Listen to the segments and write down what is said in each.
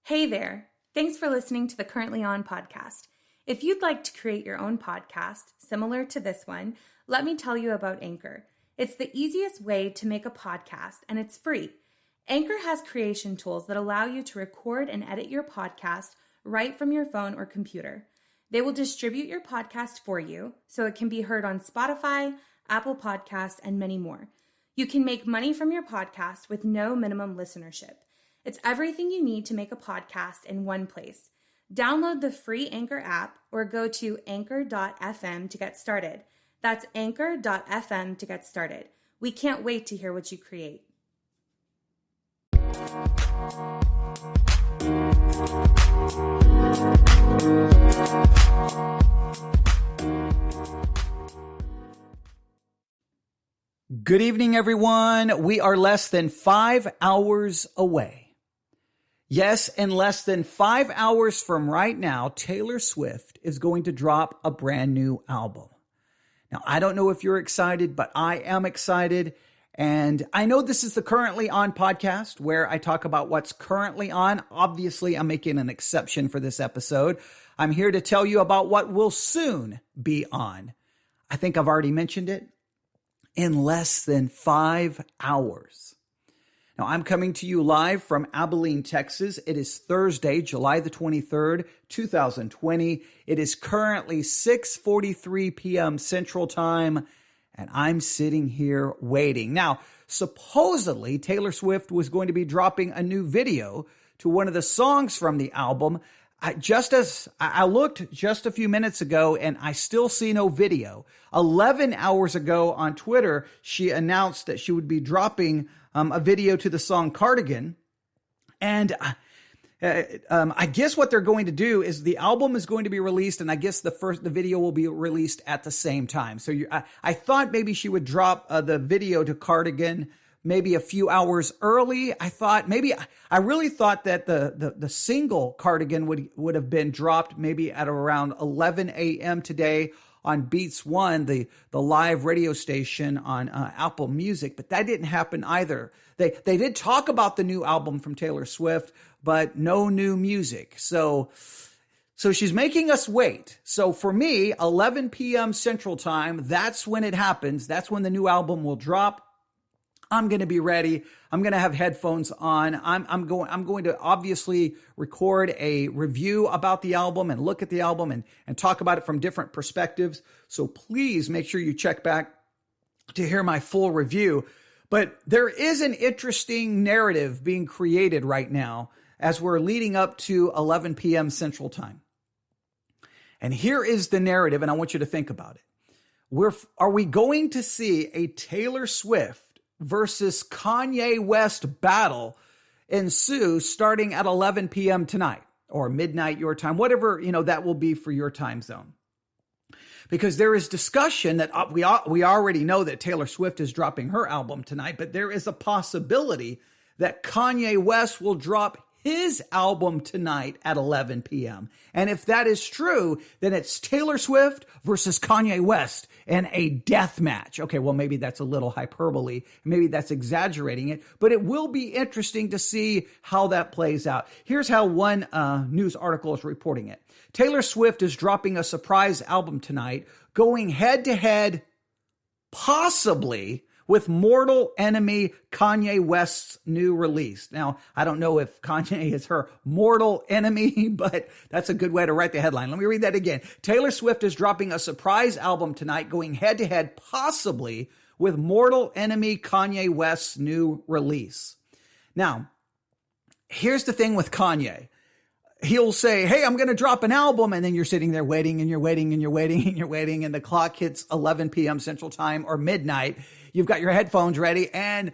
Hey there. Thanks for listening to the Currently On podcast. If you'd like to create your own podcast similar to this one, let me tell you about Anchor. It's the easiest way to make a podcast and it's free. Anchor has creation tools that allow you to record and edit your podcast right from your phone or computer. They will distribute your podcast for you so it can be heard on Spotify, Apple Podcasts, and many more. You can make money from your podcast with no minimum listenership. It's everything you need to make a podcast in one place. Download the free Anchor app or go to anchor.fm to get started. That's anchor.fm to get started. We can't wait to hear what you create. Good evening, everyone. We are less than 5 hours away. Yes, in less than 5 hours from right now, Taylor Swift is going to drop a brand new album. Now, I don't know if you're excited, but I am excited. And I know this is the Currently On podcast where I talk about what's currently on. Obviously, I'm making an exception for this episode. I'm here to tell you about what will soon be on. I think I've already mentioned it. In less than 5 hours. Now, I'm coming to you live from Abilene, Texas. It is Thursday, July the 23rd, 2020. It is currently 6:43 p.m. Central Time, and I'm sitting here waiting. Now, supposedly, Taylor Swift was going to be dropping a new video to one of the songs from the album. I looked just a few minutes ago and I still see no video. 11 hours ago on Twitter, she announced that she would be dropping a video to the song Cardigan. And I guess what they're going to do is the album is going to be released, and I guess the video will be released at the same time. So I thought maybe she would drop the video to Cardigan maybe a few hours early. I really thought that the single Cardigan would have been dropped maybe at around 11 a.m. today on Beats One, the live radio station on Apple Music, but that didn't happen either. They did talk about the new album from Taylor Swift, but no new music. So she's making us wait. So for me, 11 p.m. Central Time, that's when it happens. That's when the new album will drop. I'm going to be ready. I'm going to have headphones on. I'm going to obviously record a review about the album and look at the album and talk about it from different perspectives. So please make sure you check back to hear my full review. But there is an interesting narrative being created right now as we're leading up to 11 p.m. Central Time. And here is the narrative, and I want you to think about it. Are we going to see a Taylor Swift versus Kanye West battle ensue starting at 11 p.m. tonight or midnight your time, whatever, that will be for your time zone? Because there is discussion that we already know that Taylor Swift is dropping her album tonight, but there is a possibility that Kanye West will drop his album tonight at 11 p.m. And if that is true, then it's Taylor Swift versus Kanye West in a death match. Okay, well, maybe that's a little hyperbole. Maybe that's exaggerating it, but it will be interesting to see how that plays out. Here's how one news article is reporting it. Taylor Swift is dropping a surprise album tonight, going head to head, possibly with mortal enemy Kanye West's new release. Now, I don't know if Kanye is her mortal enemy, but that's a good way to write the headline. Let me read that again. Taylor Swift is dropping a surprise album tonight, going head to head, possibly with mortal enemy Kanye West's new release. Now, here's the thing with Kanye. He'll say, hey, I'm going to drop an album. And then you're sitting there waiting and you're waiting and you're waiting and you're waiting. And the clock hits 11 p.m. Central Time or midnight. You've got your headphones ready. And,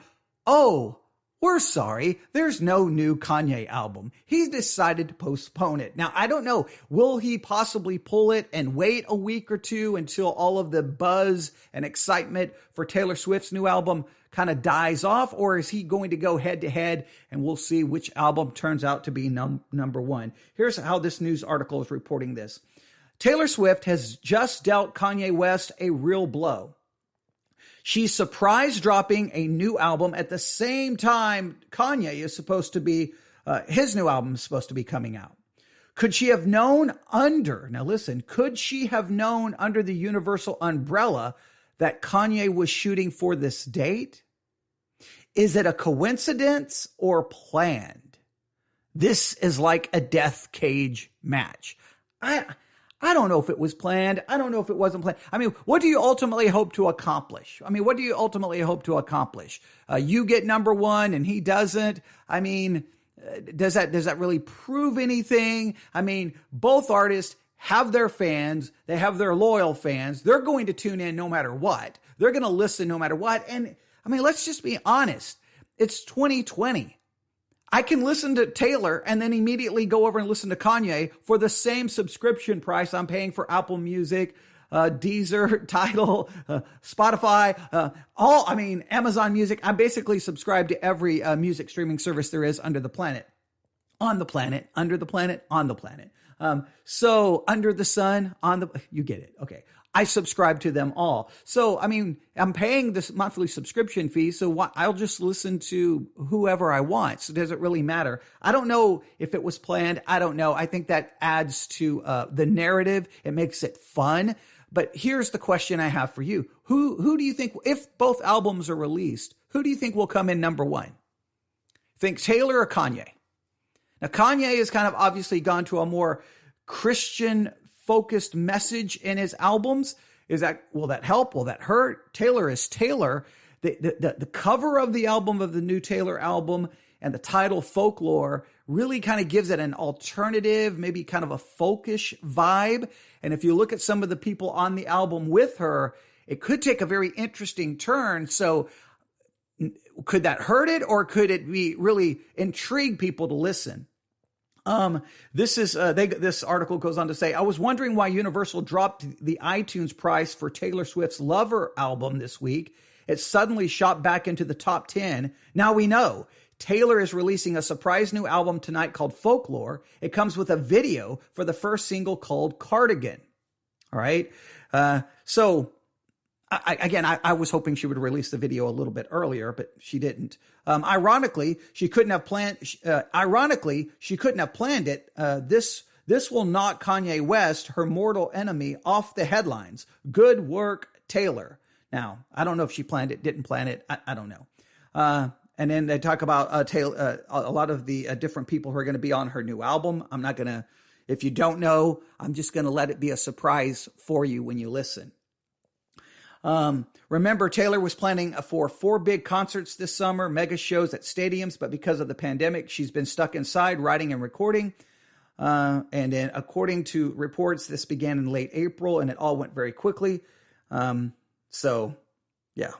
oh, we're sorry. There's no new Kanye album. He decided to postpone it. Now, I don't know. Will he possibly pull it and wait a week or two until all of the buzz and excitement for Taylor Swift's new album kind of dies off? Or is he going to go head to head and we'll see which album turns out to be number one? Here's how this news article is reporting this. Taylor Swift has just dealt Kanye West a real blow. She's surprise dropping a new album at the same time Kanye is supposed to be His new album is supposed to be coming out. Could she have known could she have known under the Universal umbrella that Kanye was shooting for this date? Is it a coincidence or planned? This is like a death cage match. I don't know if it was planned. I don't know if it wasn't planned. I mean, what do you ultimately hope to accomplish? You get number one and he doesn't. I mean, does that really prove anything? I mean, both artists have their fans. They have their loyal fans. They're going to tune in no matter what. They're going to listen no matter what. And I mean, let's just be honest. It's 2020. I can listen to Taylor and then immediately go over and listen to Kanye for the same subscription price I'm paying for Apple Music, Deezer, Tidal, Spotify, Amazon Music. I'm basically subscribed to every music streaming service there is under the planet, on the planet, under the planet, on the planet. So under the sun, you get it. Okay. I subscribe to them all. So, I mean, I'm paying this monthly subscription fee, so I'll just listen to whoever I want. So does it really matter? I don't know if it was planned. I don't know. I think that adds to the narrative. It makes it fun. But here's the question I have for you. Who do you think, if both albums are released, who do you think will come in number one? Think Taylor or Kanye? Now, Kanye has kind of obviously gone to a more Christian focused message in his albums. Will that help? Will that hurt? Taylor is Taylor. The cover of the album, of the new Taylor album, and the title Folklore really kind of gives it an alternative, maybe kind of a folkish vibe. And if you look at some of the people on the album with her, it could take a very interesting turn. So could that hurt it, or could it be really intrigue people to listen? This article goes on to say, I was wondering why Universal dropped the iTunes price for Taylor Swift's Lover album this week. It suddenly shot back into the top 10. Now we know Taylor is releasing a surprise new album tonight called Folklore. It comes with a video for the first single called Cardigan. All right. I was hoping she would release the video a little bit earlier, but she didn't. Ironically, she couldn't have planned it. This will knock Kanye West, her mortal enemy, off the headlines. Good work, Taylor. Now, I don't know if she planned it, didn't plan it. I don't know. And then they talk about Taylor, a lot of the different people who are going to be on her new album. I'm not going to, if you don't know, I'm just going to let it be a surprise for you when you listen. Remember, Taylor was planning for 4 big concerts this summer, mega shows at stadiums, but because of the pandemic, she's been stuck inside writing and recording. And then according to reports, this began in late April and it all went very quickly. So yeah,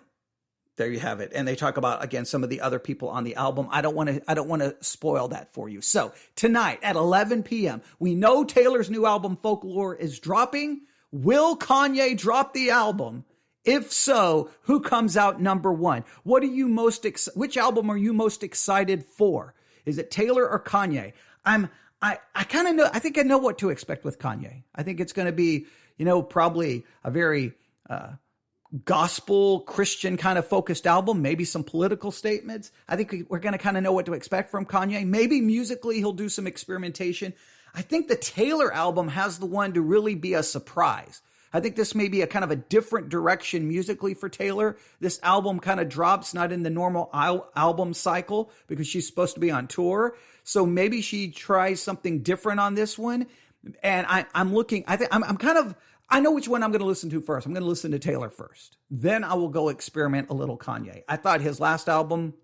there you have it. And they talk about, again, some of the other people on the album. I don't want to spoil that for you. So tonight at 11 p.m., we know Taylor's new album Folklore is dropping. Will Kanye drop the album? If so, who comes out number one? What are you which album are you most excited for? Is it Taylor or Kanye? I kind of know, I think I know what to expect with Kanye. I think it's going to be, probably a very, gospel Christian kind of focused album, maybe some political statements. I think we're going to kind of know what to expect from Kanye. Maybe musically he'll do some experimentation. I think the Taylor album has the one to really be a surprise. I think this may be a kind of a different direction musically for Taylor. This album kind of drops not in the normal album cycle because she's supposed to be on tour. So maybe she tries something different on this one. And I know which one I'm going to listen to first. I'm going to listen to Taylor first. Then I will go experiment a little Kanye. I thought his last album,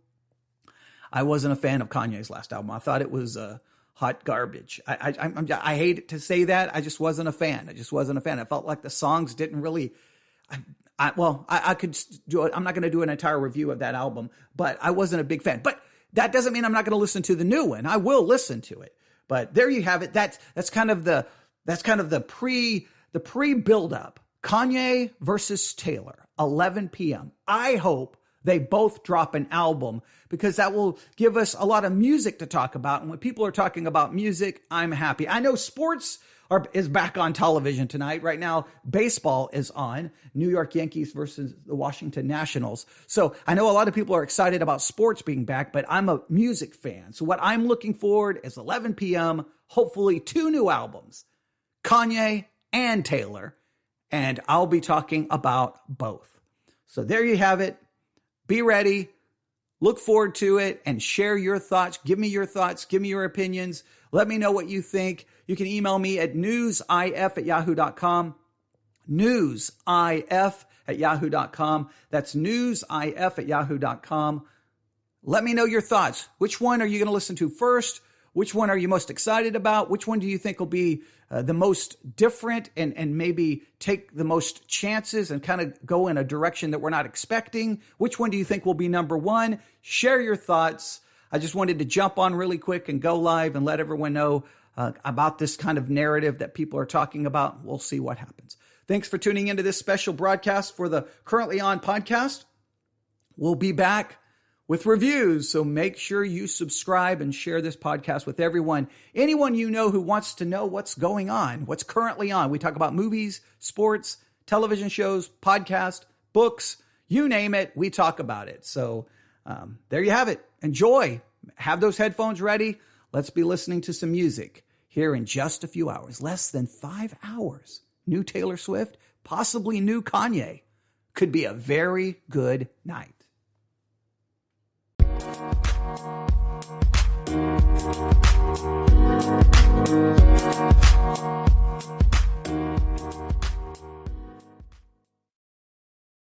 I wasn't a fan of Kanye's last album. I thought it was hot garbage. I hate to say that. I just wasn't a fan. I felt like the songs didn't really, I could do it. I'm not going to do an entire review of that album, but I wasn't a big fan. But that doesn't mean I'm not going to listen to the new one. I will listen to it. But there you have it. That's kind of the pre build up. Kanye versus Taylor, 11 p.m. I hope they both drop an album, because that will give us a lot of music to talk about. And when people are talking about music, I'm happy. I know sports is back on television tonight. Right now, baseball is on. New York Yankees versus the Washington Nationals. So I know a lot of people are excited about sports being back, but I'm a music fan. So what I'm looking forward is 11 p.m., hopefully 2 new albums, Kanye and Taylor. And I'll be talking about both. So there you have it. Be ready. Look forward to it and share your thoughts. Give me your thoughts. Give me your opinions. Let me know what you think. You can email me at newsif@yahoo.com. newsif@yahoo.com. That's newsif@yahoo.com. Let me know your thoughts. Which one are you going to listen to first? Which one are you most excited about? Which one do you think will be the most different and maybe take the most chances and kind of go in a direction that we're not expecting? Which one do you think will be number one? Share your thoughts. I just wanted to jump on really quick and go live and let everyone know about this kind of narrative that people are talking about. We'll see what happens. Thanks for tuning into this special broadcast for the Currently On podcast. We'll be back with reviews, so make sure you subscribe and share this podcast with everyone. Anyone you know who wants to know what's going on, what's currently on. We talk about movies, sports, television shows, podcasts, books, you name it, we talk about it. So there you have it. Enjoy. Have those headphones ready. Let's be listening to some music here in just a few hours, less than 5 hours. New Taylor Swift, possibly new Kanye. Could be a very good night.